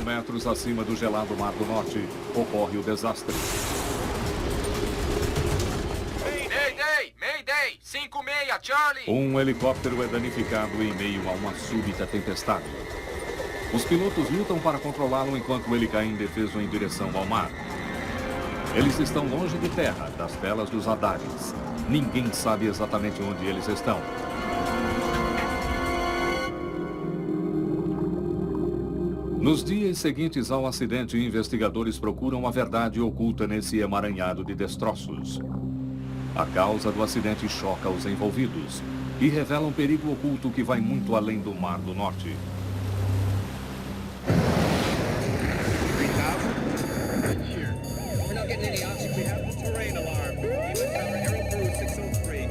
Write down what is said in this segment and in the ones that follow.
metros acima do gelado Mar do Norte, ocorre o desastre. Mayday! Mayday! 56, Charlie! Um helicóptero é danificado em meio a uma súbita tempestade. Os pilotos lutam para controlá-lo enquanto ele cai indefeso em direção ao mar. Eles estão longe de terra, das telas dos radares. Ninguém sabe exatamente onde eles estão. Nos dias seguintes ao acidente, investigadores procuram a verdade oculta nesse emaranhado de destroços. A causa do acidente choca os envolvidos e revela um perigo oculto que vai muito além do Mar do Norte.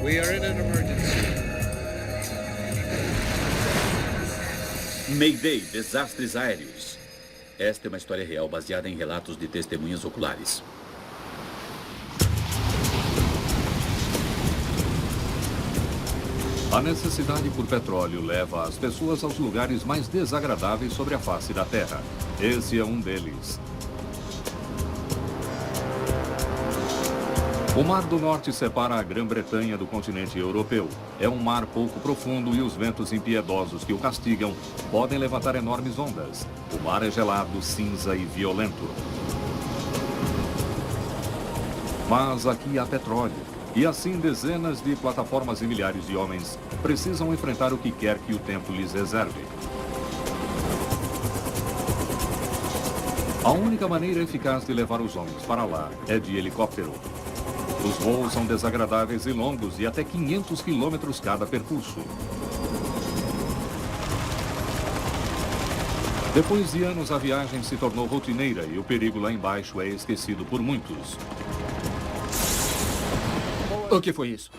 We are in an emergency. Mayday, desastres aéreos. Esta é uma história real baseada em relatos de testemunhas oculares. A necessidade por petróleo leva as pessoas aos lugares mais desagradáveis sobre a face da Terra. Esse é um deles. O Mar do Norte separa a Grã-Bretanha do continente europeu. É um mar pouco profundo e os ventos impiedosos que o castigam podem levantar enormes ondas. O mar é gelado, cinza e violento. Mas aqui há petróleo. E assim dezenas de plataformas e milhares de homens precisam enfrentar o que quer que o tempo lhes reserve. A única maneira eficaz de levar os homens para lá é de helicóptero. Os voos são desagradáveis e longos e até 500 quilômetros cada percurso. Depois de anos, a viagem se tornou rotineira e o perigo lá embaixo é esquecido por muitos. O que foi isso?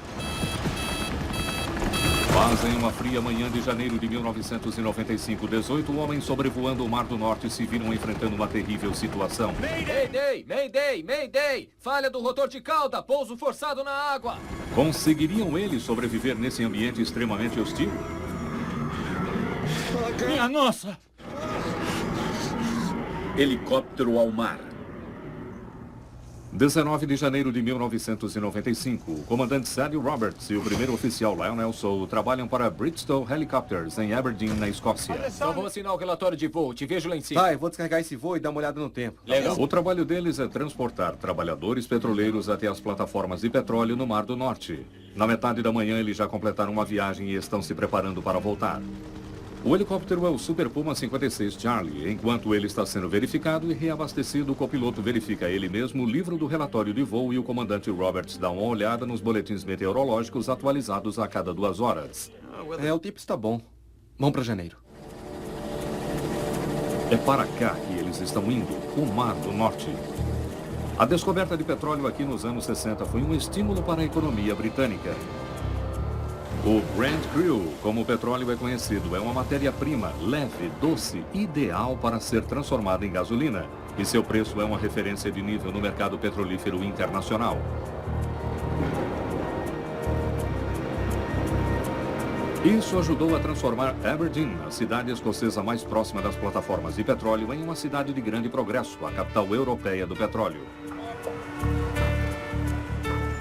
Mas em uma fria manhã de janeiro de 1995, 18 homens sobrevoando o Mar do Norte se viram enfrentando uma terrível situação. Mayday! Mayday! Mayday! Falha do rotor de cauda! Pouso forçado na água! Conseguiriam eles sobreviver nesse ambiente extremamente hostil? Minha nossa! Helicóptero ao mar. 19 de janeiro de 1995, o comandante Sadie Roberts e o primeiro oficial Lionel Sou trabalham para Bristol Helicopters em Aberdeen, na Escócia. Então vamos assinar o relatório de voo. Te vejo lá em cima. Tá, eu vou descarregar esse voo e dar uma olhada no tempo. Legal. O trabalho deles é transportar trabalhadores petroleiros até as plataformas de petróleo no Mar do Norte. Na metade da manhã, eles já completaram uma viagem e estão se preparando para voltar. O helicóptero é o Super Puma 56 Charlie. Enquanto ele está sendo verificado e reabastecido, o copiloto verifica ele mesmo o livro do relatório de voo e o comandante Roberts dá uma olhada nos boletins meteorológicos atualizados a cada 2 horas. O tempo está bom. Vamos para janeiro. É para cá que eles estão indo, o Mar do Norte. A descoberta de petróleo aqui nos anos 60 foi um estímulo para a economia britânica. O Brent Crude, como o petróleo é conhecido, é uma matéria-prima leve, doce, ideal para ser transformada em gasolina. E seu preço é uma referência de nível no mercado petrolífero internacional. Isso ajudou a transformar Aberdeen, a cidade escocesa mais próxima das plataformas de petróleo, em uma cidade de grande progresso, a capital europeia do petróleo.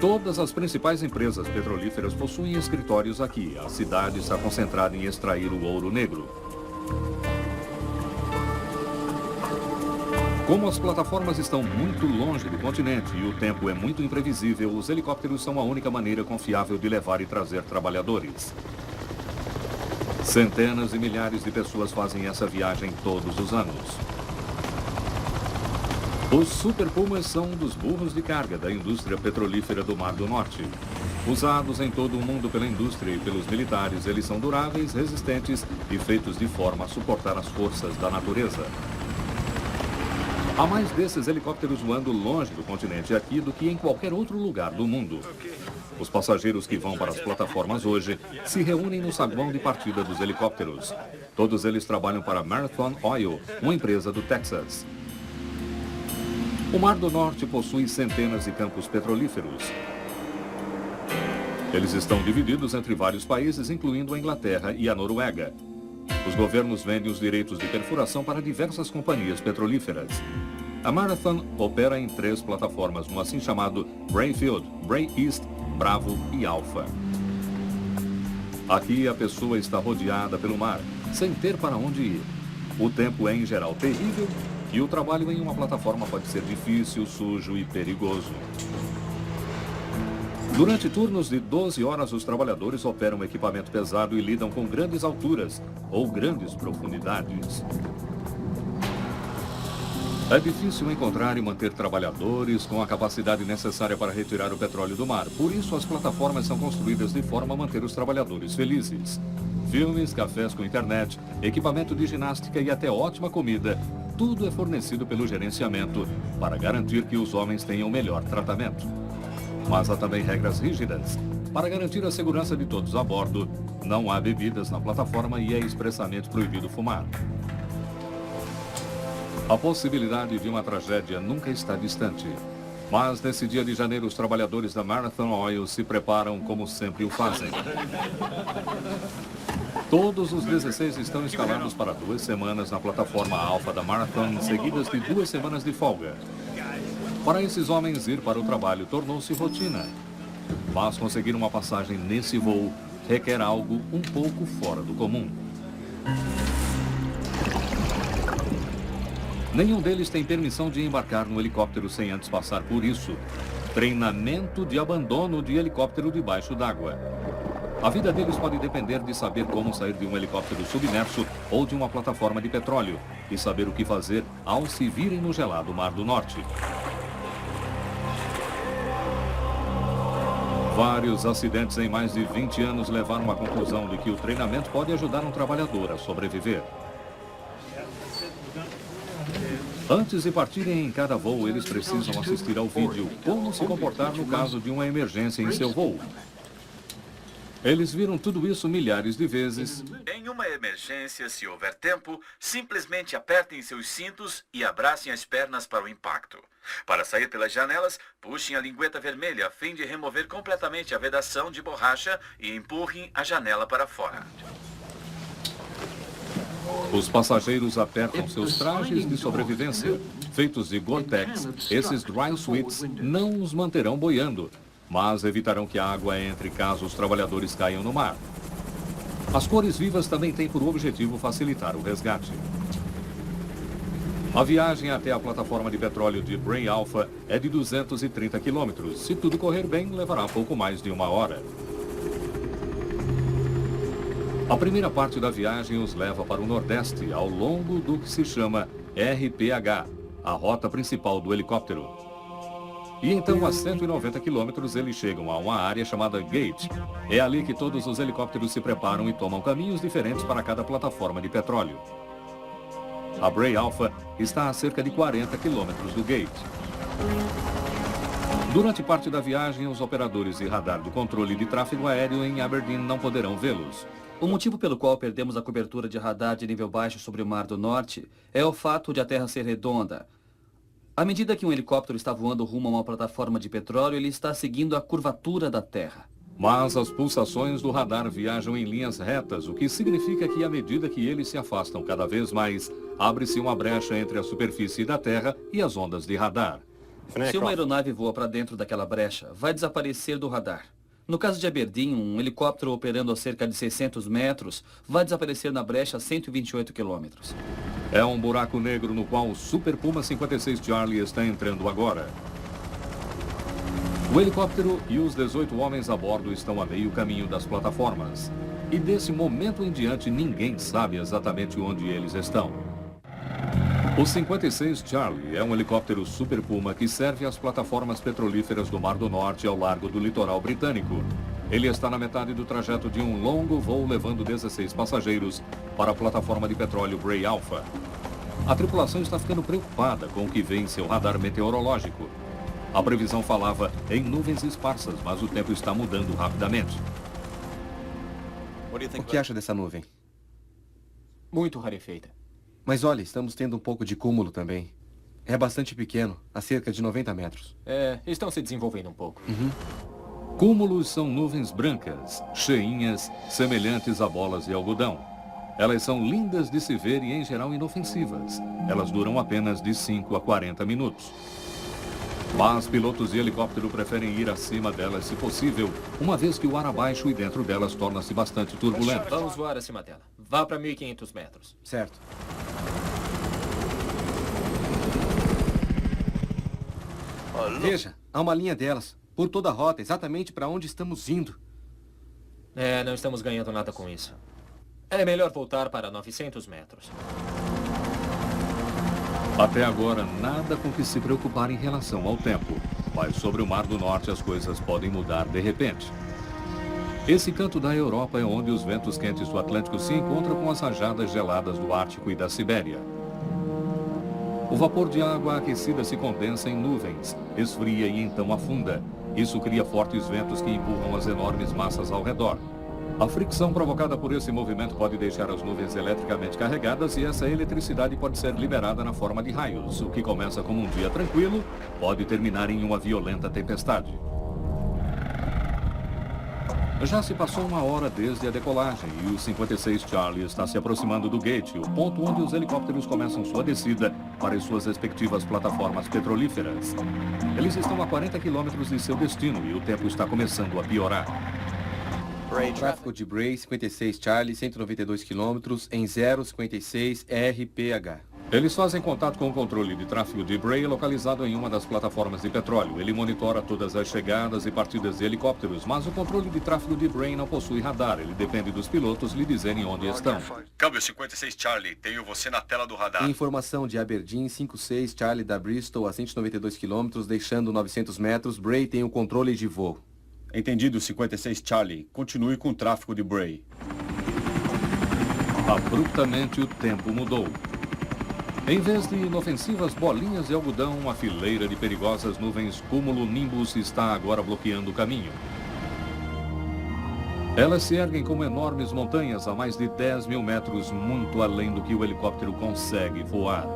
Todas as principais empresas petrolíferas possuem escritórios aqui. A cidade está concentrada em extrair o ouro negro. Como as plataformas estão muito longe do continente e o tempo é muito imprevisível, os helicópteros são a única maneira confiável de levar e trazer trabalhadores. Centenas e milhares de pessoas fazem essa viagem todos os anos. Os Super Pumas são um dos burros de carga da indústria petrolífera do Mar do Norte. Usados em todo o mundo pela indústria e pelos militares, eles são duráveis, resistentes e feitos de forma a suportar as forças da natureza. Há mais desses helicópteros voando longe do continente aqui do que em qualquer outro lugar do mundo. Os passageiros que vão para as plataformas hoje se reúnem no saguão de partida dos helicópteros. Todos eles trabalham para Marathon Oil, uma empresa do Texas. O Mar do Norte possui centenas de campos petrolíferos. Eles estão divididos entre vários países, incluindo a Inglaterra e a Noruega. Os governos vendem os direitos de perfuração para diversas companhias petrolíferas. A Marathon opera em 3 plataformas no assim chamado Bray Field, Bray East, Bravo e Alpha. Aqui a pessoa está rodeada pelo mar, sem ter para onde ir. O tempo é em geral terrível e o trabalho em uma plataforma pode ser difícil, sujo e perigoso. Durante turnos de 12 horas, os trabalhadores operam equipamento pesado e lidam com grandes alturas ou grandes profundidades. É difícil encontrar e manter trabalhadores com a capacidade necessária para retirar o petróleo do mar. Por isso, as plataformas são construídas de forma a manter os trabalhadores felizes. Filmes, cafés com internet, equipamento de ginástica e até ótima comida, tudo é fornecido pelo gerenciamento para garantir que os homens tenham melhor tratamento. Mas há também regras rígidas. Para garantir a segurança de todos a bordo, não há bebidas na plataforma e é expressamente proibido fumar. A possibilidade de uma tragédia nunca está distante. Mas nesse dia de janeiro, os trabalhadores da Marathon Oil se preparam como sempre o fazem. Todos os 16 estão escalados para 2 semanas na plataforma Alpha da Marathon, seguidas de 2 semanas de folga. Para esses homens, ir para o trabalho tornou-se rotina. Mas conseguir uma passagem nesse voo requer algo um pouco fora do comum. Nenhum deles tem permissão de embarcar no helicóptero sem antes passar por isso. Treinamento de abandono de helicóptero debaixo d'água. A vida deles pode depender de saber como sair de um helicóptero submerso ou de uma plataforma de petróleo e saber o que fazer ao se virem no gelado Mar do Norte. Vários acidentes em mais de 20 anos levaram à conclusão de que o treinamento pode ajudar um trabalhador a sobreviver. Antes de partirem em cada voo, eles precisam assistir ao vídeo como se comportar no caso de uma emergência em seu voo. Eles viram tudo isso milhares de vezes. Em uma emergência, se houver tempo, simplesmente apertem seus cintos e abracem as pernas para o impacto. Para sair pelas janelas, puxem a lingueta vermelha a fim de remover completamente a vedação de borracha e empurrem a janela para fora. Os passageiros apertam seus trajes de sobrevivência. Feitos de Gore-Tex, esses dry suits não os manterão boiando, mas evitarão que a água entre caso os trabalhadores caiam no mar. As cores vivas também têm por objetivo facilitar o resgate. A viagem até a plataforma de petróleo de Bray Alpha é de 230 quilômetros. Se tudo correr bem, levará pouco mais de 1 hora. A primeira parte da viagem os leva para o Nordeste, ao longo do que se chama RPH, a rota principal do helicóptero. E então, a 190 quilômetros, eles chegam a uma área chamada Gate. É ali que todos os helicópteros se preparam e tomam caminhos diferentes para cada plataforma de petróleo. A Bray Alpha está a cerca de 40 quilômetros do Gate. Durante parte da viagem, os operadores de radar do controle de tráfego aéreo em Aberdeen não poderão vê-los. O motivo pelo qual perdemos a cobertura de radar de nível baixo sobre o Mar do Norte é o fato de a Terra ser redonda. À medida que um helicóptero está voando rumo a uma plataforma de petróleo, ele está seguindo a curvatura da Terra. Mas as pulsações do radar viajam em linhas retas, o que significa que à medida que eles se afastam cada vez mais, abre-se uma brecha entre a superfície da Terra e as ondas de radar. Se uma aeronave voa para dentro daquela brecha, vai desaparecer do radar. No caso de Aberdeen, um helicóptero operando a cerca de 600 metros vai desaparecer na brecha a 128 quilômetros. É um buraco negro no qual o Super Puma 56 Charlie está entrando agora. O helicóptero e os 18 homens a bordo estão a meio caminho das plataformas. E desse momento em diante, ninguém sabe exatamente onde eles estão. O 56 Charlie é um helicóptero Super Puma que serve às plataformas petrolíferas do Mar do Norte ao largo do litoral britânico. Ele está na metade do trajeto de um longo voo levando 16 passageiros para a plataforma de petróleo Bray Alpha. A tripulação está ficando preocupada com o que vê em seu radar meteorológico. A previsão falava em nuvens esparsas, mas o tempo está mudando rapidamente. O que acha dessa nuvem? Muito rarefeita. Mas olha, estamos tendo um pouco de cúmulo também. É bastante pequeno, a cerca de 90 metros. Estão se desenvolvendo um pouco. Cúmulos são nuvens brancas, cheinhas, semelhantes a bolas de algodão. Elas são lindas de se ver e, em geral, inofensivas. Elas duram apenas de 5 a 40 minutos. Mas pilotos de helicóptero preferem ir acima delas se possível, uma vez que o ar abaixo e dentro delas torna-se bastante turbulento. Vamos voar acima dela. Vá para 1.500 metros. Certo. Veja, há uma linha delas, por toda a rota, exatamente para onde estamos indo. Não estamos ganhando nada com isso. É melhor voltar para 900 metros. Até agora, nada com que se preocupar em relação ao tempo. Mas sobre o Mar do Norte as coisas podem mudar de repente. Esse canto da Europa é onde os ventos quentes do Atlântico se encontram com as rajadas geladas do Ártico e da Sibéria. O vapor de água aquecida se condensa em nuvens, esfria e então afunda. Isso cria fortes ventos que empurram as enormes massas ao redor. A fricção provocada por esse movimento pode deixar as nuvens eletricamente carregadas e essa eletricidade pode ser liberada na forma de raios. O que começa como um dia tranquilo pode terminar em uma violenta tempestade. Já se passou 1 hora desde a decolagem e o 56 Charlie está se aproximando do gate, o ponto onde os helicópteros começam sua descida para as suas respectivas plataformas petrolíferas. Eles estão a 40 quilômetros de seu destino e o tempo está começando a piorar. Tráfego de Bray, 56 Charlie, 192 quilômetros, em 056 RPH. Eles fazem contato com o controle de tráfego de Bray, localizado em uma das plataformas de petróleo. Ele monitora todas as chegadas e partidas de helicópteros, mas o controle de tráfego de Bray não possui radar. Ele depende dos pilotos lhe dizerem onde estão. Câmbio 56 Charlie, tenho você na tela do radar. Informação de Aberdeen, 56 Charlie da Bristol, a 192 quilômetros, deixando 900 metros. Bray tem o controle de voo. Entendido, 56 Charlie. Continue com o tráfego de Bray. Abruptamente o tempo mudou. Em vez de inofensivas bolinhas de algodão, uma fileira de perigosas nuvens cúmulo-nimbus está agora bloqueando o caminho. Elas se erguem como enormes montanhas a mais de 10 mil metros, muito além do que o helicóptero consegue voar.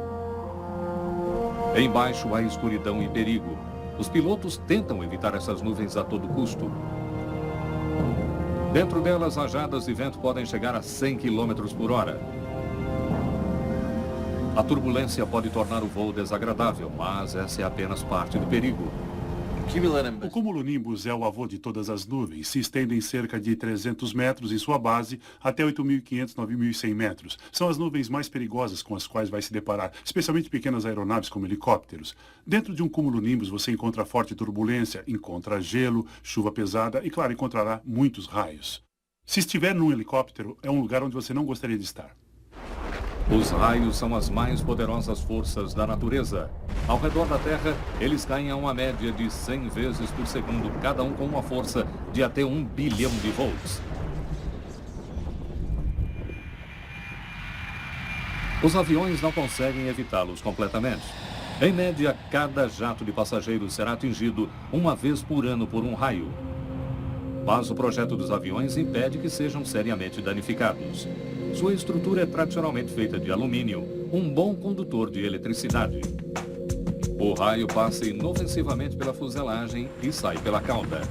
Embaixo há escuridão e perigo. Os pilotos tentam evitar essas nuvens a todo custo. Dentro delas, rajadas de vento podem chegar a 100 km por hora. A turbulência pode tornar o voo desagradável, mas essa é apenas parte do perigo. O cumulonimbus é o avô de todas as nuvens. Se estendem cerca de 300 metros em sua base até 8.500, 9.100 metros. São as nuvens mais perigosas com as quais vai se deparar, especialmente pequenas aeronaves como helicópteros. Dentro de um cumulonimbus você encontra forte turbulência, encontra gelo, chuva pesada e, claro, encontrará muitos raios. Se estiver num helicóptero, é um lugar onde você não gostaria de estar. Os raios são as mais poderosas forças da natureza. Ao redor da Terra, eles caem a uma média de 100 vezes por segundo, cada um com uma força de até 1 bilhão de volts. Os aviões não conseguem evitá-los completamente. Em média, cada jato de passageiros será atingido uma vez por ano por um raio. Mas o projeto dos aviões impede que sejam seriamente danificados. Sua estrutura é tradicionalmente feita de alumínio, um bom condutor de eletricidade. O raio passa inofensivamente pela fuselagem e sai pela cauda.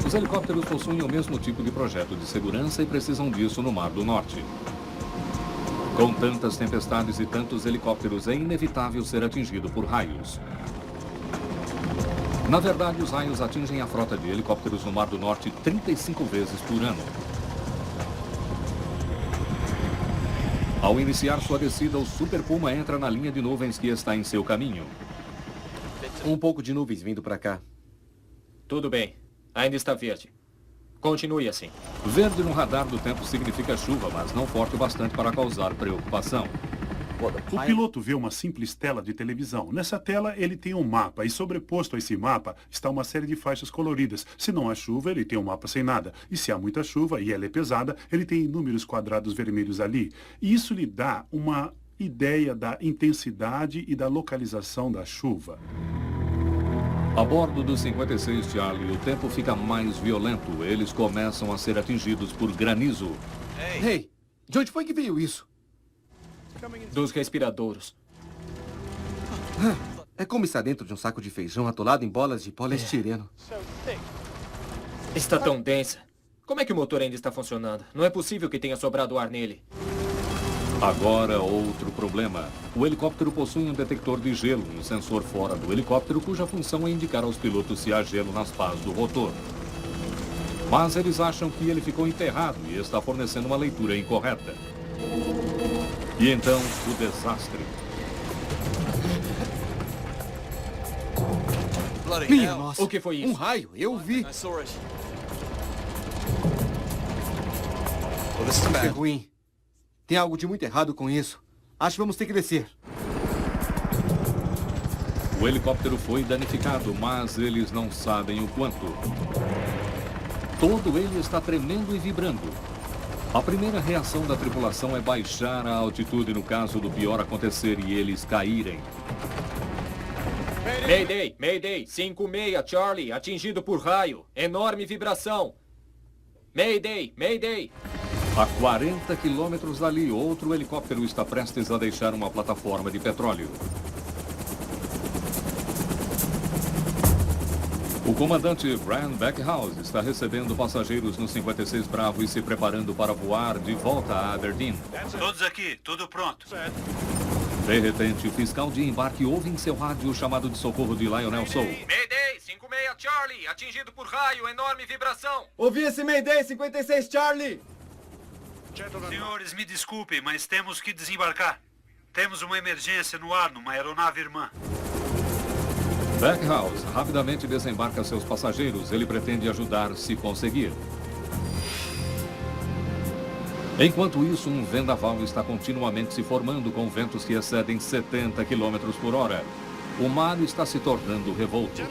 Os helicópteros possuem o mesmo tipo de projeto de segurança e precisam disso no Mar do Norte. Com tantas tempestades e tantos helicópteros, é inevitável ser atingido por raios. Na verdade, os raios atingem a frota de helicópteros no Mar do Norte 35 vezes por ano. Ao iniciar sua descida, o Super Puma entra na linha de nuvens que está em seu caminho. Um pouco de nuvens vindo para cá. Tudo bem. Ainda está verde. Continue assim. Verde no radar do tempo significa chuva, mas não forte o bastante para causar preocupação. O piloto vê uma simples tela de televisão. Nessa tela, ele tem um mapa e sobreposto a esse mapa está uma série de faixas coloridas. Se não há chuva, ele tem um mapa sem nada. E se há muita chuva e ela é pesada, ele tem inúmeros quadrados vermelhos ali. E isso lhe dá uma ideia da intensidade e da localização da chuva. A bordo do 56 Charlie, o tempo fica mais violento. Eles começam a ser atingidos por granizo. Hey, de onde foi que veio isso? Dos respiradouros. É como estar dentro de um saco de feijão atolado em bolas de poliestireno. Está tão densa. Como é que o motor ainda está funcionando? Não é possível que tenha sobrado ar nele. Agora, outro problema. O helicóptero possui um detector de gelo, um sensor fora do helicóptero cuja função é indicar aos pilotos se há gelo nas pás do rotor. Mas eles acham que ele ficou enterrado e está fornecendo uma leitura incorreta. E então, o desastre. Minha nossa. O que foi isso? Um raio, eu vi. Isso é ruim. Tem algo de muito errado com isso. Acho que vamos ter que descer. O helicóptero foi danificado, mas eles não sabem o quanto. Todo ele está tremendo e vibrando. A primeira reação da tripulação é baixar a altitude no caso do pior acontecer e eles caírem. Mayday, Mayday, 5-6, Charlie, atingido por raio. Enorme vibração. Mayday, Mayday. A 40 quilômetros dali, outro helicóptero está prestes a deixar uma plataforma de petróleo. O comandante Brian Backhouse está recebendo passageiros no 56 Bravo e se preparando para voar de volta a Aberdeen. Todos aqui, tudo pronto. De repente, o fiscal de embarque ouve em seu rádio o chamado de socorro de Lionel Sou. Mayday, 5-6, Charlie, atingido por raio, enorme vibração. Ouvi esse Mayday, 56 Charlie. Senhores, me desculpem, mas temos que desembarcar. Temos uma emergência no ar numa aeronave irmã. Backhouse rapidamente desembarca seus passageiros. Ele pretende ajudar se conseguir. Enquanto isso, um vendaval está continuamente se formando com ventos que excedem 70 km por hora. O mar está se tornando revolto.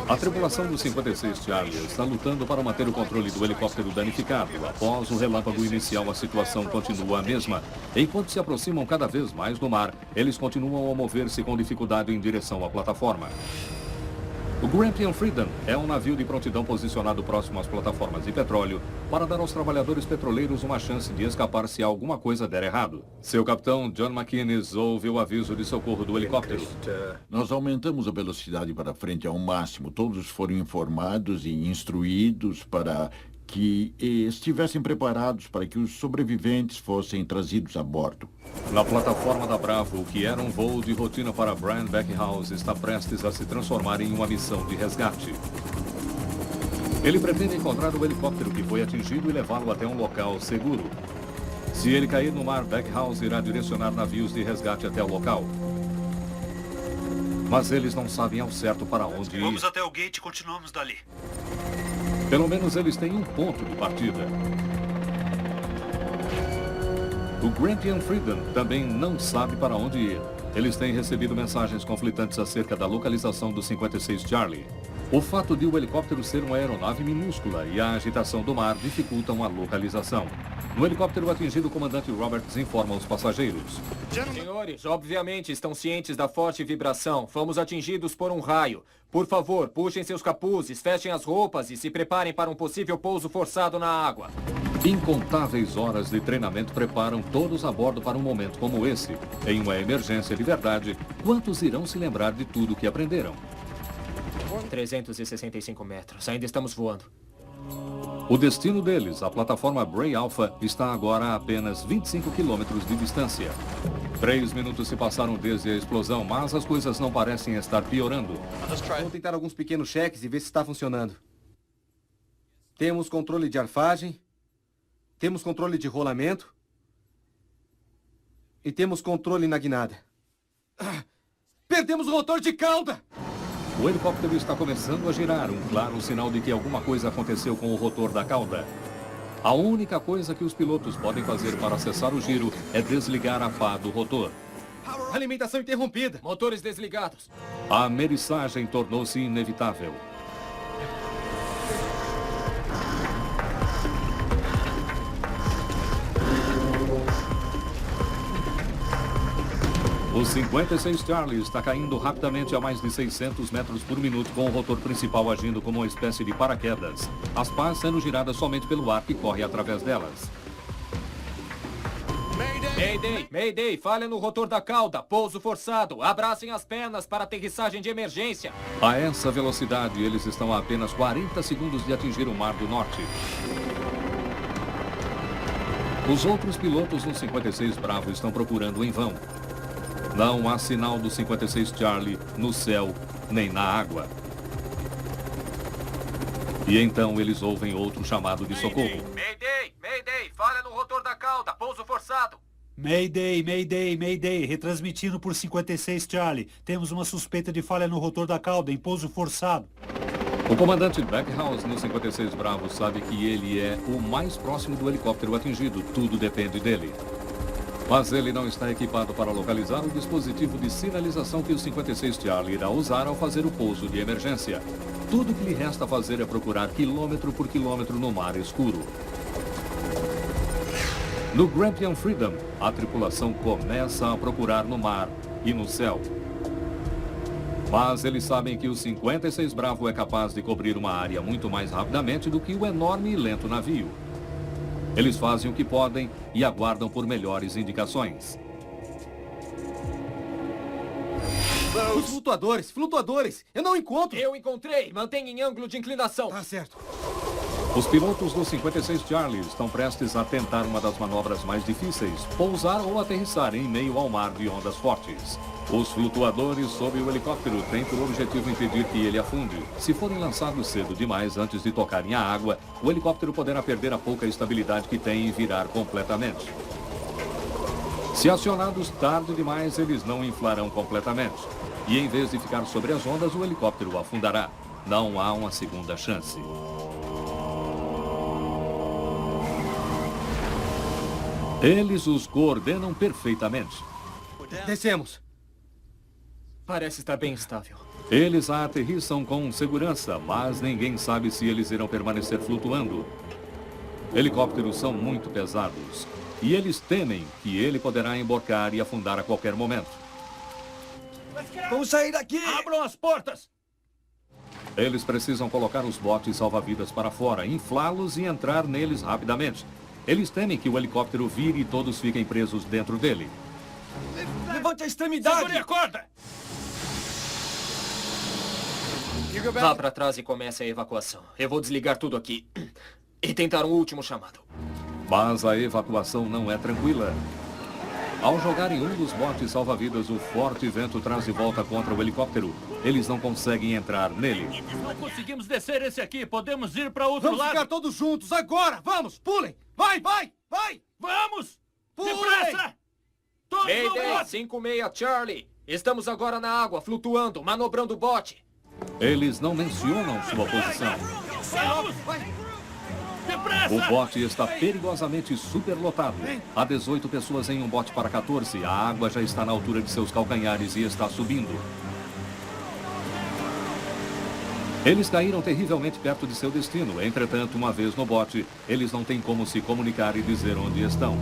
A tripulação do 56 Charlie está lutando para manter o controle do helicóptero danificado. Após o relâmpago inicial, a situação continua a mesma. Enquanto se aproximam cada vez mais do mar, eles continuam a mover-se com dificuldade em direção à plataforma. O Grampian Freedom é um navio de prontidão posicionado próximo às plataformas de petróleo para dar aos trabalhadores petroleiros uma chance de escapar se alguma coisa der errado. Seu capitão, John McInnes, ouve o aviso de socorro do helicóptero. Nós aumentamos a velocidade para frente ao máximo. Todos foram informados e instruídos para que estivessem preparados para que os sobreviventes fossem trazidos a bordo. Na plataforma da Bravo, o que era um voo de rotina para Brian Backhouse está prestes a se transformar em uma missão de resgate. Ele pretende encontrar o helicóptero que foi atingido e levá-lo até um local seguro. Se ele cair no mar, Backhouse irá direcionar navios de resgate até o local. Mas eles não sabem ao certo para onde ir. Vamos até o gate e continuamos dali. Pelo menos eles têm um ponto de partida. O Grampian Freedom também não sabe para onde ir. Eles têm recebido mensagens conflitantes acerca da localização do 56 Charlie. O fato de o helicóptero ser uma aeronave minúscula e a agitação do mar dificultam a localização. No helicóptero atingido, o comandante Roberts informa os passageiros. Senhores, obviamente estão cientes da forte vibração. Fomos atingidos por um raio. Por favor, puxem seus capuzes, fechem as roupas e se preparem para um possível pouso forçado na água. Incontáveis horas de treinamento preparam todos a bordo para um momento como esse. Em uma emergência de verdade, quantos irão se lembrar de tudo que aprenderam? 365 metros. Ainda estamos voando. O destino deles, a plataforma Bray Alpha, está agora a apenas 25 quilômetros de distância. 3 minutos se passaram desde a explosão, mas as coisas não parecem estar piorando. Vamos tentar alguns pequenos cheques e ver se está funcionando. Temos controle de arfagem. Temos controle de rolamento. E temos controle na guinada. Perdemos o rotor de cauda! O helicóptero está começando a girar, um claro sinal de que alguma coisa aconteceu com o rotor da cauda. A única coisa que os pilotos podem fazer para cessar o giro é desligar a pá do rotor. Alimentação interrompida. Motores desligados. A ameriçagem tornou-se inevitável. O 56 Charlie está caindo rapidamente a mais de 600 metros por minuto, com o rotor principal agindo como uma espécie de paraquedas. As pás sendo giradas somente pelo ar que corre através delas. Mayday, Mayday, falha no rotor da cauda, pouso forçado, abracem as pernas para aterrissagem de emergência. A essa velocidade, eles estão a apenas 40 segundos de atingir o Mar do Norte. Os outros pilotos do 56 Bravo estão procurando em vão. Não há sinal do 56 Charlie no céu nem na água. E então eles ouvem outro chamado de socorro. Mayday! Mayday! Falha no rotor da cauda! Pouso forçado! Mayday, Mayday, Mayday. Retransmitindo por 56 Charlie. Temos uma suspeita de falha no rotor da cauda em pouso forçado. O comandante Backhouse no 56 Bravo sabe que ele é o mais próximo do helicóptero atingido. Tudo depende dele. Mas ele não está equipado para localizar o dispositivo de sinalização que o 56 Charlie irá usar ao fazer o pouso de emergência. Tudo que lhe resta fazer é procurar quilômetro por quilômetro no mar escuro. No Grampian Freedom, a tripulação começa a procurar no mar e no céu. Mas eles sabem que o 56 Bravo é capaz de cobrir uma área muito mais rapidamente do que o enorme e lento navio. Eles fazem o que podem e aguardam por melhores indicações. Os flutuadores, flutuadores! Eu não encontro! Eu encontrei! Mantenha em ângulo de inclinação. Tá certo. Os pilotos do 56 Charlie estão prestes a tentar uma das manobras mais difíceis, pousar ou aterrissar em meio ao mar de ondas fortes. Os flutuadores sob o helicóptero têm por objetivo impedir que ele afunde. Se forem lançados cedo demais antes de tocarem a água, o helicóptero poderá perder a pouca estabilidade que tem e virar completamente. Se acionados tarde demais, eles não inflarão completamente. E em vez de ficar sobre as ondas, o helicóptero afundará. Não há uma segunda chance. Eles os coordenam perfeitamente. Descemos. Parece estar bem estável. Eles a aterrissam com segurança, mas ninguém sabe se eles irão permanecer flutuando. Helicópteros são muito pesados e eles temem que ele poderá emborcar e afundar a qualquer momento. Vamos sair daqui! Abram as portas! Eles precisam colocar os botes salva-vidas para fora, inflá-los e entrar neles rapidamente. Eles temem que o helicóptero vire e todos fiquem presos dentro dele. Levante a extremidade! Segure a corda! Vá para trás e comece a evacuação. Eu vou desligar tudo aqui e tentar um último chamado. Mas a evacuação não é tranquila. Ao jogarem um dos botes salva-vidas, o forte vento traz de volta contra o helicóptero. Eles não conseguem entrar nele. Não conseguimos descer esse aqui. Podemos ir para outro Vamos ficar todos juntos agora! Vamos! Pulem! Vai, vai, vai! Vamos! Pulem! Depressa! Todos no Mayday, bote! 56 Charlie. Estamos agora na água, flutuando, manobrando o bote. Eles não mencionam sua posição. Vamos! Depressa! O bote está perigosamente superlotado. Há 18 pessoas em um bote para 14. A água já está na altura de seus calcanhares e está subindo. Eles caíram terrivelmente perto de seu destino. Entretanto, uma vez no bote, eles não têm como se comunicar e dizer onde estão.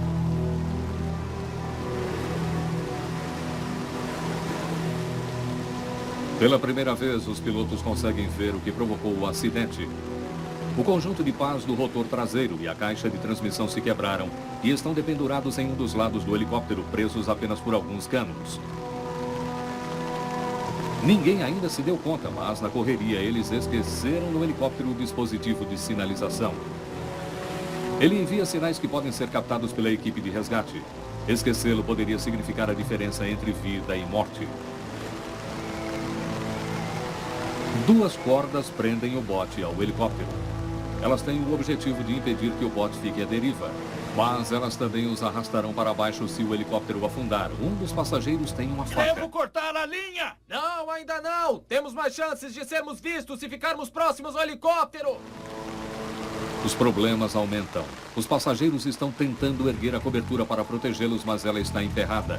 Pela primeira vez, os pilotos conseguem ver o que provocou o acidente. O conjunto de pás do rotor traseiro e a caixa de transmissão se quebraram e estão dependurados em um dos lados do helicóptero, presos apenas por alguns canos. Ninguém ainda se deu conta, mas na correria eles esqueceram no helicóptero o dispositivo de sinalização. Ele envia sinais que podem ser captados pela equipe de resgate. Esquecê-lo poderia significar a diferença entre vida e morte. Duas cordas prendem o bote ao helicóptero. Elas têm o objetivo de impedir que o bote fique à deriva, mas elas também os arrastarão para baixo se o helicóptero afundar. Um dos passageiros tem uma faca. Devo cortar a linha! Não, ainda não! Temos mais chances de sermos vistos se ficarmos próximos ao helicóptero! Os problemas aumentam. Os passageiros estão tentando erguer a cobertura para protegê-los, mas ela está emperrada.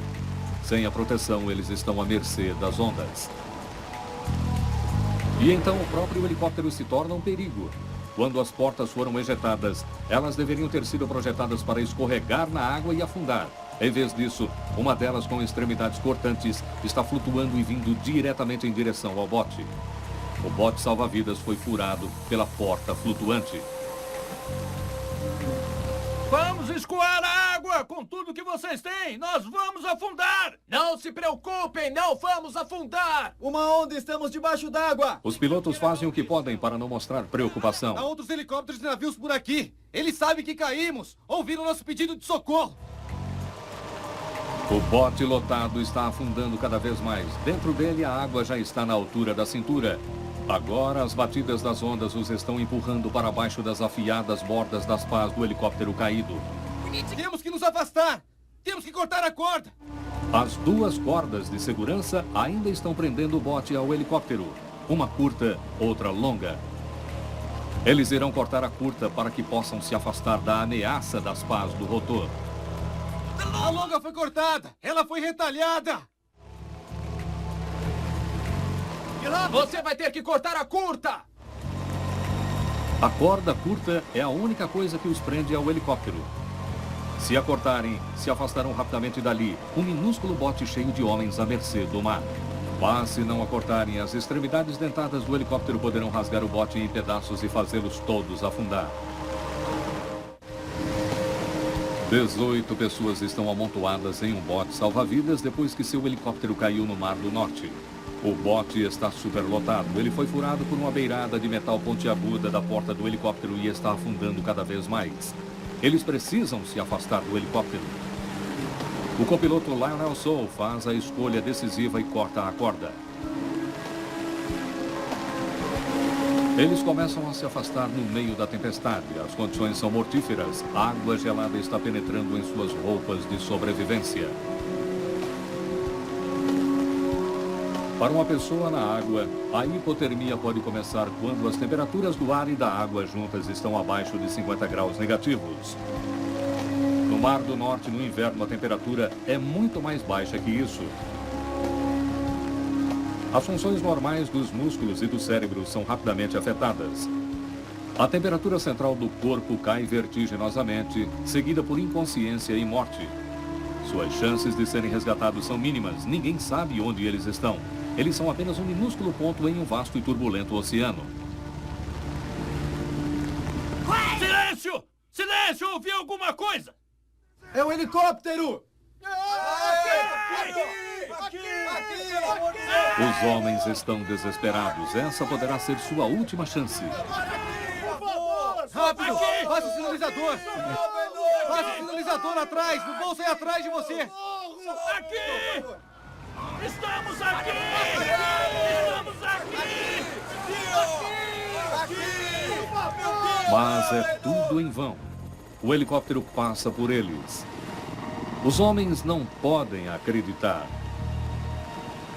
Sem a proteção, eles estão à mercê das ondas. E então o próprio helicóptero se torna um perigo. Quando as portas foram ejetadas, elas deveriam ter sido projetadas para escorregar na água e afundar. Em vez disso, uma delas com extremidades cortantes está flutuando e vindo diretamente em direção ao bote. O bote salva-vidas foi furado pela porta flutuante. Vamos escoar a água com tudo que vocês têm! Nós vamos afundar! Não se preocupem, não vamos afundar! Uma onda, estamos debaixo d'água! Os pilotos fazem o que podem para não mostrar preocupação. Há outros helicópteros e navios por aqui. Eles sabem que caímos. Ouviram nosso pedido de socorro. O bote lotado está afundando cada vez mais. Dentro dele, a água já está na altura da cintura. Agora, as batidas das ondas os estão empurrando para baixo das afiadas bordas das pás do helicóptero caído. Temos que nos afastar. Temos que cortar a corda. As duas cordas de segurança ainda estão prendendo o bote ao helicóptero. Uma curta, outra longa. Eles irão cortar a curta para que possam se afastar da ameaça das pás do rotor. A longa foi cortada. Ela foi retalhada. Você vai ter que cortar a curta! A corda curta é a única coisa que os prende ao helicóptero. Se a cortarem, se afastarão rapidamente dali, um minúsculo bote cheio de homens à mercê do mar. Mas se não a cortarem, as extremidades dentadas do helicóptero poderão rasgar o bote em pedaços e fazê-los todos afundar. 18 pessoas estão amontoadas em um bote salva-vidas depois que seu helicóptero caiu no Mar do Norte. O bote está superlotado. Ele foi furado por uma beirada de metal pontiaguda da porta do helicóptero e está afundando cada vez mais. Eles precisam se afastar do helicóptero. O copiloto Lionel Soul faz a escolha decisiva e corta a corda. Eles começam a se afastar no meio da tempestade. As condições são mortíferas. A água gelada está penetrando em suas roupas de sobrevivência. Para uma pessoa na água, a hipotermia pode começar quando as temperaturas do ar e da água juntas estão abaixo de 50 graus negativos. No Mar do Norte, no inverno, a temperatura é muito mais baixa que isso. As funções normais dos músculos e do cérebro são rapidamente afetadas. A temperatura central do corpo cai vertiginosamente, seguida por inconsciência e morte. Suas chances de serem resgatados são mínimas. Ninguém sabe onde eles estão. Eles são apenas um minúsculo ponto em um vasto e turbulento oceano. Silêncio! Silêncio! Ouvi alguma coisa? É o helicóptero! Os homens estão desesperados. Essa poderá ser sua última chance. Rápido! Faça o sinalizador! Faça o sinalizador atrás! No bolso é atrás de você! Aqui! Estamos aqui! Estamos aqui! Mas é tudo em vão. O helicóptero passa por eles. Os homens não podem acreditar.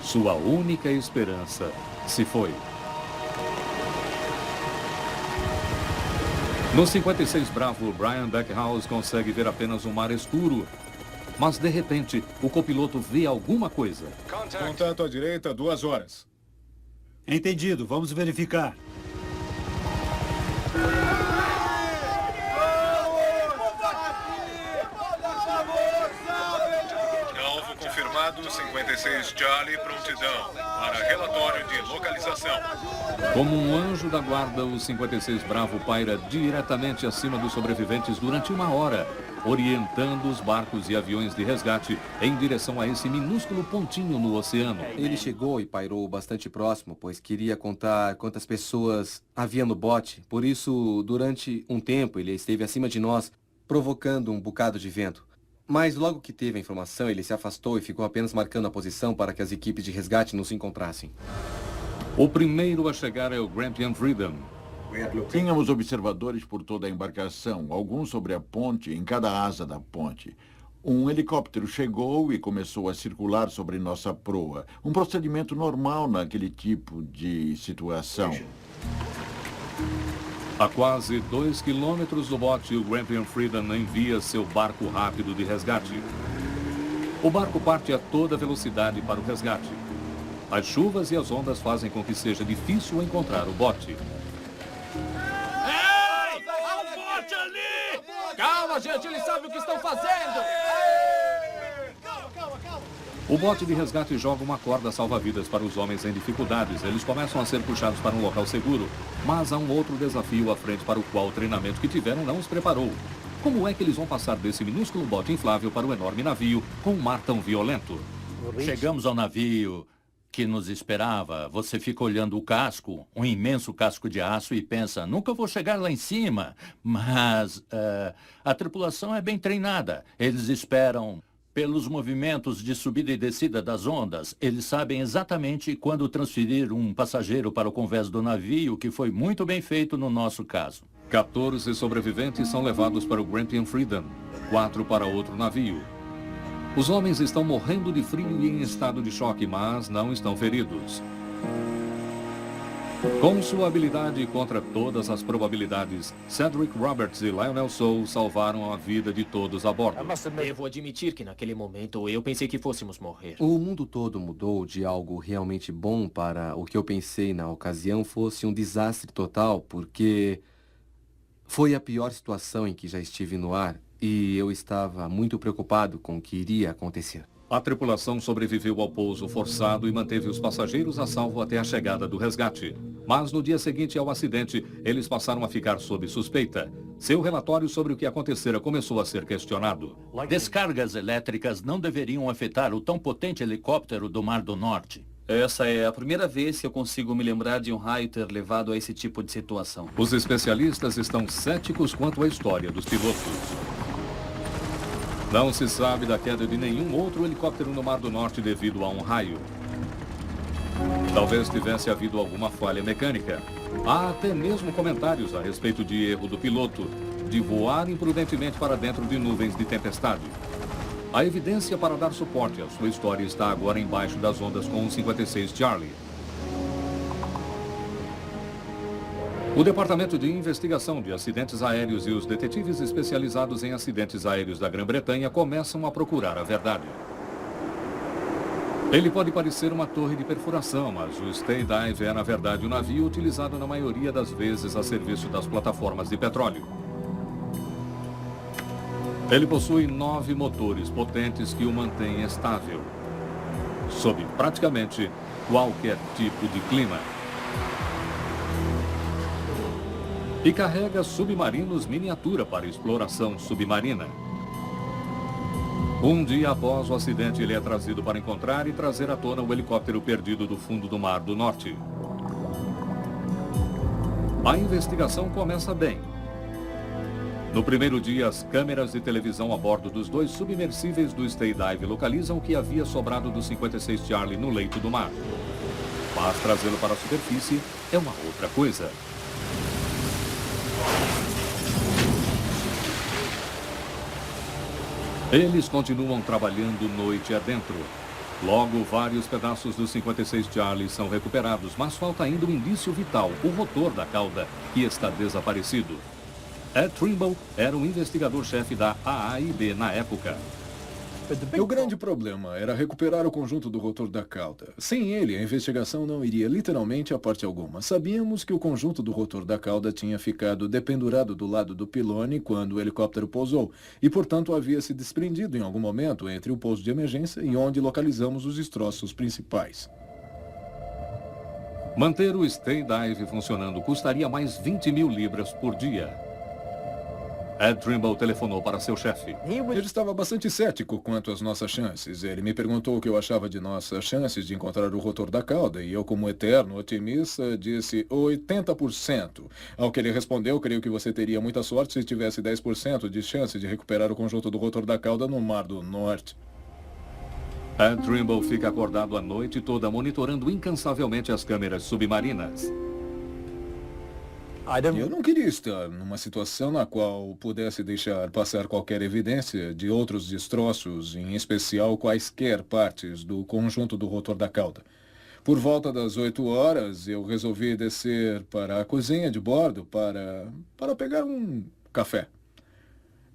Sua única esperança se foi. No 56 Bravo, Brian Backhouse consegue ver apenas um mar escuro. Mas, de repente, o copiloto vê alguma coisa. Contato à direita, 2 horas. Entendido, vamos verificar. Alvo confirmado, 56 Charlie, prontidão. Para relatório de localização. Como um anjo da guarda, o 56 Bravo paira diretamente acima dos sobreviventes durante 1 hora, orientando os barcos e aviões de resgate em direção a esse minúsculo pontinho no oceano. Ele chegou e pairou bastante próximo, pois queria contar quantas pessoas havia no bote. Por isso, durante um tempo, ele esteve acima de nós, provocando um bocado de vento. Mas logo que teve a informação, ele se afastou e ficou apenas marcando a posição para que as equipes de resgate não se encontrassem. O primeiro a chegar é o Grampian Freedom. Tínhamos observadores por toda a embarcação, alguns sobre a ponte, em cada asa da ponte. Um helicóptero chegou e começou a circular sobre nossa proa. Um procedimento normal naquele tipo de situação. A quase 2 quilômetros do bote, o Grampian Freedom envia seu barco rápido de resgate. O barco parte a toda velocidade para o resgate. As chuvas e as ondas fazem com que seja difícil encontrar o bote. Ei! Há um bote ali! Calma, gente, eles sabem o que estão fazendo! O bote de resgate joga uma corda salva-vidas para os homens em dificuldades. Eles começam a ser puxados para um local seguro, mas há um outro desafio à frente para o qual o treinamento que tiveram não os preparou. Como é que eles vão passar desse minúsculo bote inflável para o enorme navio com um mar tão violento? Chegamos ao navio que nos esperava. Você fica olhando o casco, um imenso casco de aço, e pensa, nunca vou chegar lá em cima. Mas a tripulação é bem treinada. Eles esperam pelos movimentos de subida e descida das ondas. Eles sabem exatamente quando transferir um passageiro para o convés do navio, que foi muito bem feito no nosso caso. 14 sobreviventes são levados para o Grampian Freedom, 4 para outro navio. Os homens estão morrendo de frio e em estado de choque, mas não estão feridos. Com sua habilidade contra todas as probabilidades, Cedric Roberts e Lionel Sou salvaram a vida de todos a bordo. Devo admitir que naquele momento eu pensei que fôssemos morrer. O mundo todo mudou de algo realmente bom para o que eu pensei na ocasião fosse um desastre total, porque foi a pior situação em que já estive no ar. E eu estava muito preocupado com o que iria acontecer. A tripulação sobreviveu ao pouso forçado e manteve os passageiros a salvo até a chegada do resgate. Mas no dia seguinte ao acidente, eles passaram a ficar sob suspeita. Seu relatório sobre o que acontecera começou a ser questionado. Descargas elétricas não deveriam afetar o tão potente helicóptero do Mar do Norte. Essa é a primeira vez que eu consigo me lembrar de um raio ter levado a esse tipo de situação. Os especialistas estão céticos quanto à história dos pilotos. Não se sabe da queda de nenhum outro helicóptero no Mar do Norte devido a um raio. Talvez tivesse havido alguma falha mecânica. Há até mesmo comentários a respeito de erro do piloto, de voar imprudentemente para dentro de nuvens de tempestade. A evidência para dar suporte à sua história está agora embaixo das ondas com o 56 Charlie. O Departamento de Investigação de Acidentes Aéreos e os detetives especializados em acidentes aéreos da Grã-Bretanha começam a procurar a verdade. Ele pode parecer uma torre de perfuração, mas o Stay Dive é, na verdade, um navio utilizado na maioria das vezes a serviço das plataformas de petróleo. Ele possui 9 motores potentes que o mantêm estável, sob praticamente qualquer tipo de clima. E carrega submarinos miniatura para exploração submarina. Um dia após o acidente, ele é trazido para encontrar e trazer à tona o helicóptero perdido do fundo do Mar do Norte. A investigação começa bem. No primeiro dia, as câmeras de televisão a bordo dos 2 submersíveis do Stay Dive localizam o que havia sobrado do 56 Charlie no leito do mar. Mas trazê-lo para a superfície é uma outra coisa. Eles continuam trabalhando noite adentro. Logo, vários pedaços do 56 Charlie são recuperados, mas falta ainda um indício vital, o rotor da cauda, que está desaparecido. Ed Trimble era um investigador-chefe da AAIB na época. O grande problema era recuperar o conjunto do rotor da cauda. Sem ele, a investigação não iria literalmente a parte alguma. Sabíamos que o conjunto do rotor da cauda tinha ficado dependurado do lado do pilone quando o helicóptero pousou e, portanto, havia se desprendido em algum momento entre o pouso de emergência e onde localizamos os destroços principais. Manter o Stay Dive funcionando custaria mais 20 mil libras por dia. Ed Trimble telefonou para seu chefe. Ele estava bastante cético quanto às nossas chances. Ele me perguntou o que eu achava de nossas chances de encontrar o rotor da cauda e eu, como eterno otimista, disse 80%. Ao que ele respondeu, creio que você teria muita sorte se tivesse 10% de chance de recuperar o conjunto do rotor da cauda no Mar do Norte. Ed Trimble fica acordado a noite toda monitorando incansavelmente as câmeras submarinas. Eu não queria estar numa situação na qual pudesse deixar passar qualquer evidência de outros destroços, em especial quaisquer partes do conjunto do rotor da cauda. Por volta das 8 horas, eu resolvi descer para a cozinha de bordo para pegar um café.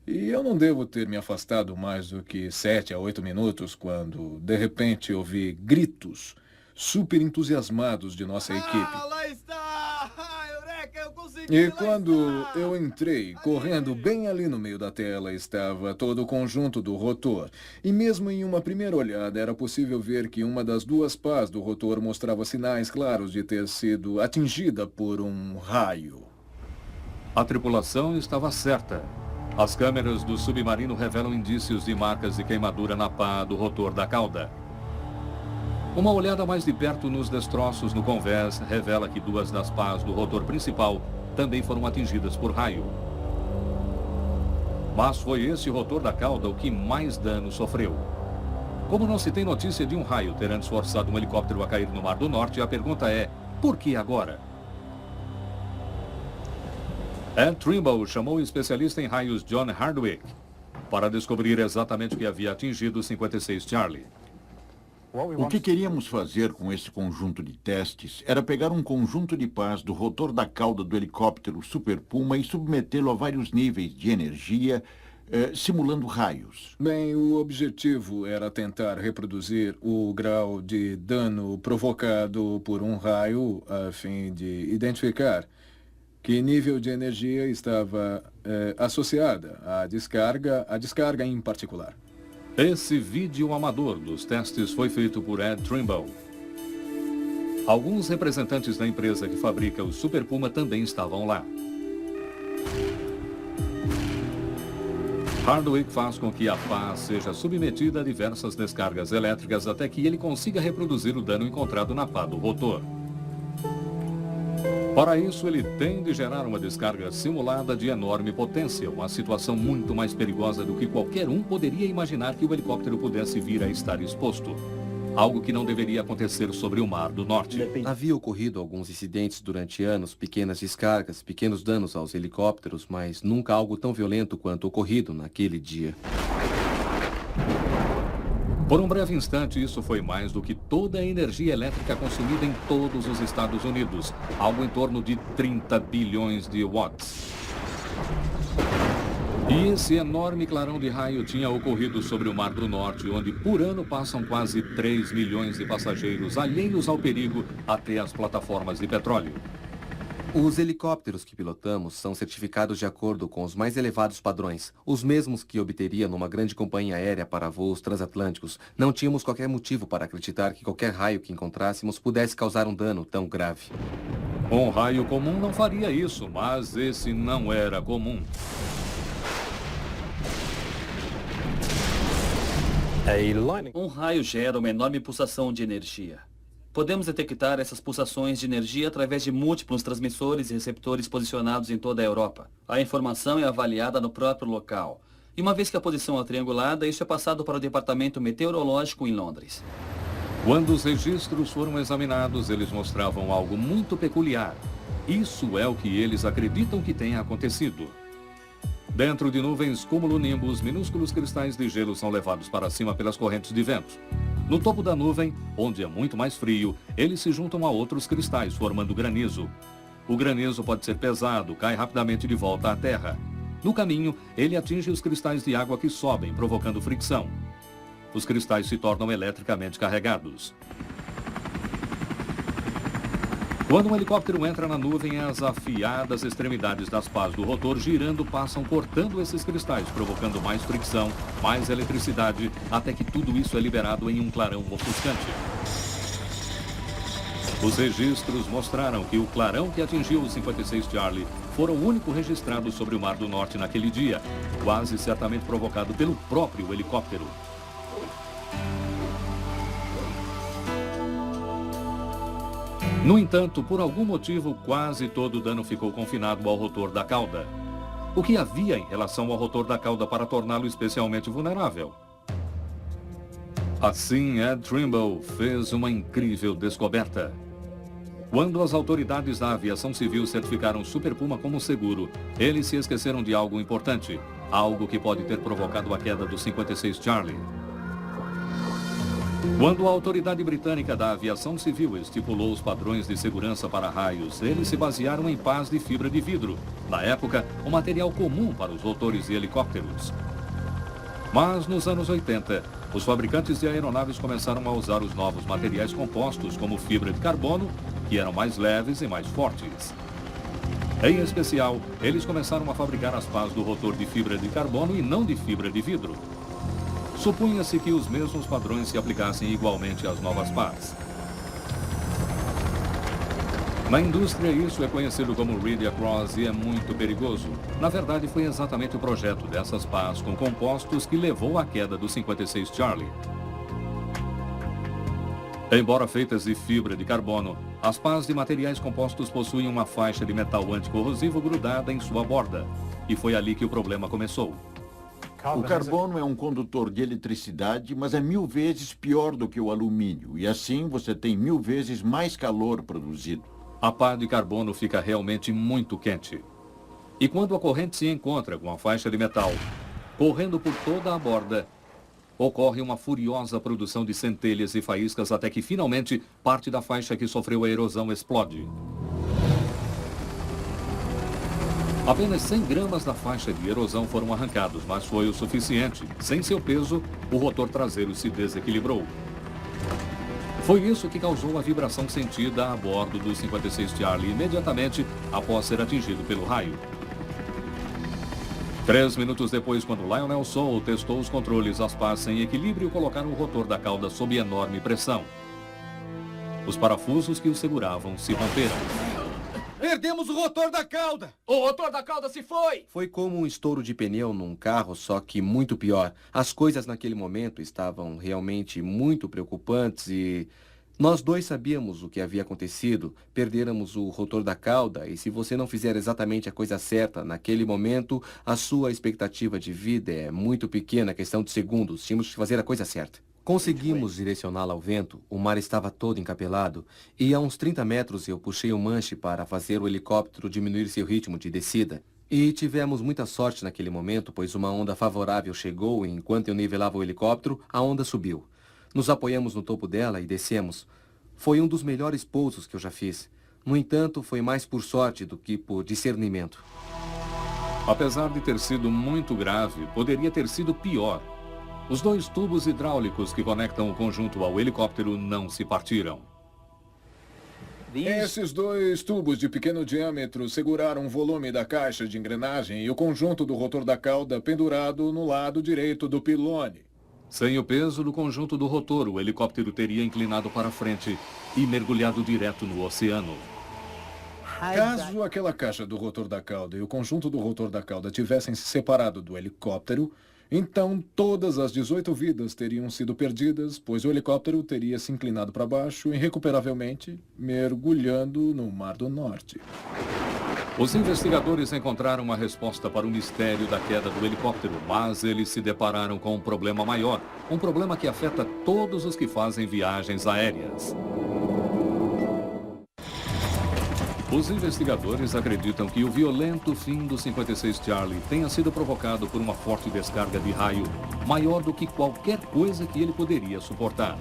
E eu não devo ter me afastado mais do que 7 a 8 minutos quando, de repente, ouvi gritos super entusiasmados de nossa equipe. Lá está! Eureka, eu consegui! E quando eu entrei, correndo bem ali no meio da tela, estava todo o conjunto do rotor. E mesmo em uma primeira olhada, era possível ver que uma das 2 pás do rotor mostrava sinais claros de ter sido atingida por um raio. A tripulação estava certa. As câmeras do submarino revelam indícios de marcas de queimadura na pá do rotor da cauda. Uma olhada mais de perto nos destroços no convés revela que 2 das pás do rotor principal também foram atingidas por raio. Mas foi esse rotor da cauda o que mais dano sofreu. Como não se tem notícia de um raio ter antes forçado um helicóptero a cair no Mar do Norte, a pergunta é, por que agora? Ed Trimble chamou o especialista em raios John Hardwick para descobrir exatamente o que havia atingido o 56 Charlie. O que queríamos fazer com esse conjunto de testes era pegar um conjunto de pás do rotor da cauda do helicóptero Super Puma e submetê-lo a vários níveis de energia, simulando raios. Bem, o objetivo era tentar reproduzir o grau de dano provocado por um raio a fim de identificar que nível de energia estava associada à descarga em particular. Esse vídeo amador dos testes foi feito por Ed Trimble. Alguns representantes da empresa que fabrica o Super Puma também estavam lá. Hardwick faz com que a pá seja submetida a diversas descargas elétricas até que ele consiga reproduzir o dano encontrado na pá do rotor. Para isso, ele tem de gerar uma descarga simulada de enorme potência, uma situação muito mais perigosa do que qualquer um poderia imaginar que o helicóptero pudesse vir a estar exposto. Algo que não deveria acontecer sobre o Mar do Norte. Havia ocorrido alguns incidentes durante anos, pequenas descargas, pequenos danos aos helicópteros, mas nunca algo tão violento quanto ocorrido naquele dia. Por um breve instante, isso foi mais do que toda a energia elétrica consumida em todos os Estados Unidos, algo em torno de 30 bilhões de watts. E esse enorme clarão de raio tinha ocorrido sobre o Mar do Norte, onde por ano passam quase 3 milhões de passageiros alheios ao perigo até as plataformas de petróleo. Os helicópteros que pilotamos são certificados de acordo com os mais elevados padrões, os mesmos que obteria numa grande companhia aérea para voos transatlânticos. Não tínhamos qualquer motivo para acreditar que qualquer raio que encontrássemos pudesse causar um dano tão grave. Um raio comum não faria isso, mas esse não era comum. Um raio gera uma enorme pulsação de energia. Podemos detectar essas pulsações de energia através de múltiplos transmissores e receptores posicionados em toda a Europa. A informação é avaliada no próprio local. E uma vez que a posição é triangulada, isso é passado para o Departamento Meteorológico em Londres. Quando os registros foram examinados, eles mostravam algo muito peculiar. Isso é o que eles acreditam que tenha acontecido. Dentro de nuvens cumulonimbus, minúsculos cristais de gelo são levados para cima pelas correntes de vento. No topo da nuvem, onde é muito mais frio, eles se juntam a outros cristais, formando granizo. O granizo pode ser pesado, cai rapidamente de volta à Terra. No caminho, ele atinge os cristais de água que sobem, provocando fricção. Os cristais se tornam eletricamente carregados. Quando um helicóptero entra na nuvem, as afiadas extremidades das pás do rotor girando passam cortando esses cristais, provocando mais fricção, mais eletricidade, até que tudo isso é liberado em um clarão ofuscante. Os registros mostraram que o clarão que atingiu o 56 Charlie fora o único registrado sobre o Mar do Norte naquele dia, quase certamente provocado pelo próprio helicóptero. No entanto, por algum motivo, quase todo o dano ficou confinado ao rotor da cauda. O que havia em relação ao rotor da cauda para torná-lo especialmente vulnerável? Assim, Ed Trimble fez uma incrível descoberta. Quando as autoridades da aviação civil certificaram o Super Puma como seguro, eles se esqueceram de algo importante, algo que pode ter provocado a queda do 56 Charlie. Quando a autoridade britânica da aviação civil estipulou os padrões de segurança para raios, eles se basearam em pás de fibra de vidro, na época, um material comum para os rotores de helicópteros. Mas nos anos 80, os fabricantes de aeronaves começaram a usar os novos materiais compostos como fibra de carbono, que eram mais leves e mais fortes. Em especial, eles começaram a fabricar as pás do rotor de fibra de carbono e não de fibra de vidro. Supunha-se que os mesmos padrões se aplicassem igualmente às novas pás. Na indústria, isso é conhecido como read across e é muito perigoso. Na verdade, foi exatamente o projeto dessas pás com compostos que levou à queda do 56 Charlie. Embora feitas de fibra de carbono, as pás de materiais compostos possuem uma faixa de metal anticorrosivo grudada em sua borda. E foi ali que o problema começou. O carbono é um condutor de eletricidade, mas é 1000 vezes pior do que o alumínio. E assim você tem 1000 vezes mais calor produzido. A pá de carbono fica realmente muito quente. E quando a corrente se encontra com a faixa de metal, correndo por toda a borda, ocorre uma furiosa produção de centelhas e faíscas até que finalmente parte da faixa que sofreu a erosão explode. Apenas 100 gramas da faixa de erosão foram arrancados, mas foi o suficiente. Sem seu peso, o rotor traseiro se desequilibrou. Foi isso que causou a vibração sentida a bordo do 56 Charlie imediatamente após ser atingido pelo raio. 3 minutos depois, quando Lionel Sowell testou os controles, as pás sem equilíbrio colocaram o rotor da cauda sob enorme pressão. Os parafusos que o seguravam se romperam. Perdemos o rotor da cauda! O rotor da cauda se foi! Foi como um estouro de pneu num carro, só que muito pior. As coisas naquele momento estavam realmente muito preocupantes e... Nós dois sabíamos o que havia acontecido, perdéramos o rotor da cauda e se você não fizer exatamente a coisa certa naquele momento, a sua expectativa de vida é muito pequena, questão de segundos, tínhamos que fazer a coisa certa. Conseguimos direcioná-la ao vento, o mar estava todo encapelado e a uns 30 metros eu puxei o manche para fazer o helicóptero diminuir seu ritmo de descida. E tivemos muita sorte naquele momento, pois uma onda favorável chegou e enquanto eu nivelava o helicóptero, a onda subiu. Nos apoiamos no topo dela e descemos. Foi um dos melhores pousos que eu já fiz. No entanto, foi mais por sorte do que por discernimento. Apesar de ter sido muito grave, poderia ter sido pior. Os 2 tubos hidráulicos que conectam o conjunto ao helicóptero não se partiram. Esses 2 tubos de pequeno diâmetro seguraram o volume da caixa de engrenagem e o conjunto do rotor da cauda pendurado no lado direito do pilone. Sem o peso do conjunto do rotor, o helicóptero teria inclinado para frente e mergulhado direto no oceano. Caso aquela caixa do rotor da cauda e o conjunto do rotor da cauda tivessem se separado do helicóptero, então todas as 18 vidas teriam sido perdidas, pois o helicóptero teria se inclinado para baixo irrecuperavelmente, mergulhando no Mar do Norte. Os investigadores encontraram uma resposta para o mistério da queda do helicóptero, mas eles se depararam com um problema maior, um problema que afeta todos os que fazem viagens aéreas. Os investigadores acreditam que o violento fim do 56 Charlie tenha sido provocado por uma forte descarga de raio, maior do que qualquer coisa que ele poderia suportar.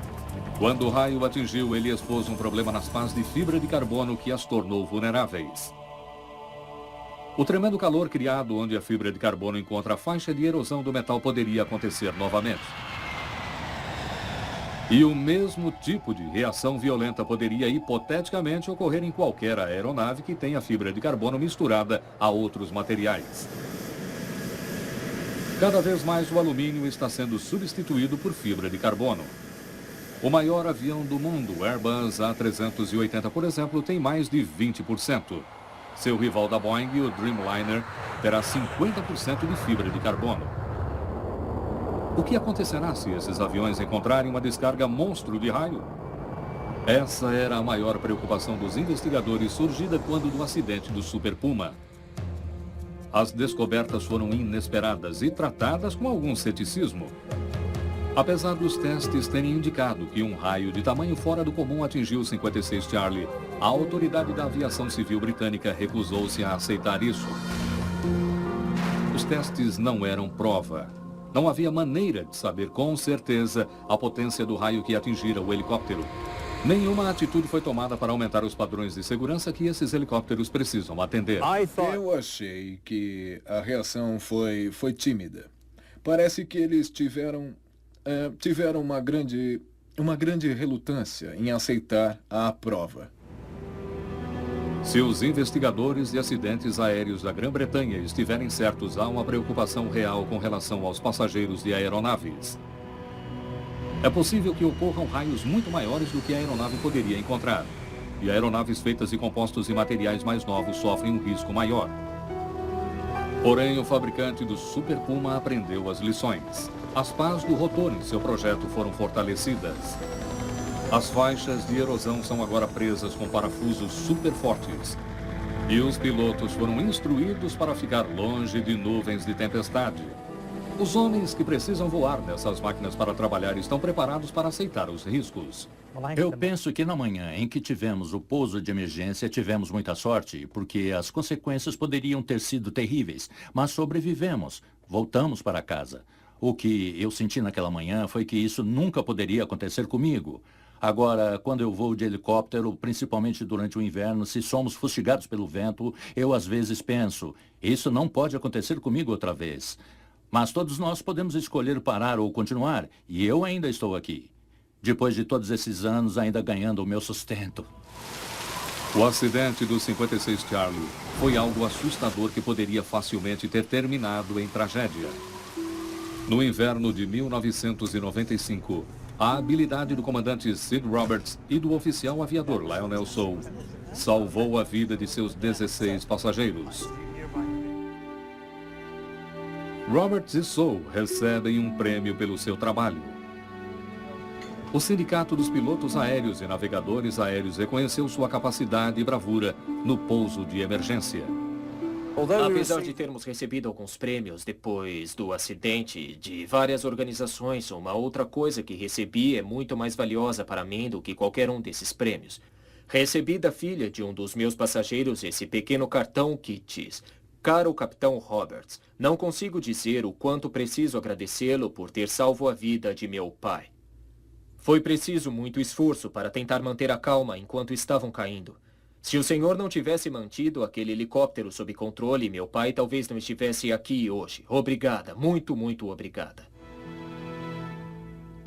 Quando o raio atingiu, ele expôs um problema nas pás de fibra de carbono que as tornou vulneráveis. O tremendo calor criado onde a fibra de carbono encontra a faixa de erosão do metal poderia acontecer novamente. E o mesmo tipo de reação violenta poderia hipoteticamente ocorrer em qualquer aeronave que tenha fibra de carbono misturada a outros materiais. Cada vez mais o alumínio está sendo substituído por fibra de carbono. O maior avião do mundo, o Airbus A380, por exemplo, tem mais de 20%. Seu rival da Boeing, o Dreamliner, terá 50% de fibra de carbono. O que acontecerá se esses aviões encontrarem uma descarga monstro de raio? Essa era a maior preocupação dos investigadores, surgida quando do acidente do Super Puma. As descobertas foram inesperadas e tratadas com algum ceticismo. Apesar dos testes terem indicado que um raio de tamanho fora do comum atingiu o 56 Charlie, a autoridade da aviação civil britânica recusou-se a aceitar isso. Os testes não eram prova. Não havia maneira de saber com certeza a potência do raio que atingira o helicóptero. Nenhuma atitude foi tomada para aumentar os padrões de segurança que esses helicópteros precisam atender. Eu achei que a reação foi tímida. Parece que eles tiveram uma grande relutância em aceitar a prova. Se os investigadores de acidentes aéreos da Grã-Bretanha estiverem certos, há uma preocupação real com relação aos passageiros de aeronaves. É possível que ocorram raios muito maiores do que a aeronave poderia encontrar. E aeronaves feitas de compostos e materiais mais novos sofrem um risco maior. Porém, o fabricante do Super Puma aprendeu as lições. As pás do rotor em seu projeto foram fortalecidas. As faixas de erosão são agora presas com parafusos super fortes. E os pilotos foram instruídos para ficar longe de nuvens de tempestade. Os homens que precisam voar nessas máquinas para trabalhar estão preparados para aceitar os riscos. Eu penso que na manhã em que tivemos o pouso de emergência, tivemos muita sorte, porque as consequências poderiam ter sido terríveis, mas sobrevivemos, voltamos para casa. O que eu senti naquela manhã foi que isso nunca poderia acontecer comigo. Agora, quando eu voo de helicóptero, principalmente durante o inverno, se somos fustigados pelo vento, eu às vezes penso, isso não pode acontecer comigo outra vez. Mas todos nós podemos escolher parar ou continuar, e eu ainda estou aqui. Depois de todos esses anos, ainda ganhando o meu sustento. O acidente do 56 Charlie foi algo assustador que poderia facilmente ter terminado em tragédia. No inverno de 1995, a habilidade do comandante Sid Roberts e do oficial aviador Lionel Soule salvou a vida de seus 16 passageiros. Roberts e Soule recebem um prêmio pelo seu trabalho. O Sindicato dos Pilotos Aéreos e Navegadores Aéreos reconheceu sua capacidade e bravura no pouso de emergência. Apesar de termos recebido alguns prêmios depois do acidente de várias organizações, uma outra coisa que recebi é muito mais valiosa para mim do que qualquer um desses prêmios. Recebi da filha de um dos meus passageiros esse pequeno cartão que diz: Caro Capitão Roberts, não consigo dizer o quanto preciso agradecê-lo por ter salvo a vida de meu pai. Foi preciso muito esforço para tentar manter a calma enquanto estavam caindo. Se o senhor não tivesse mantido aquele helicóptero sob controle, meu pai talvez não estivesse aqui hoje. Obrigada, muito, muito obrigada.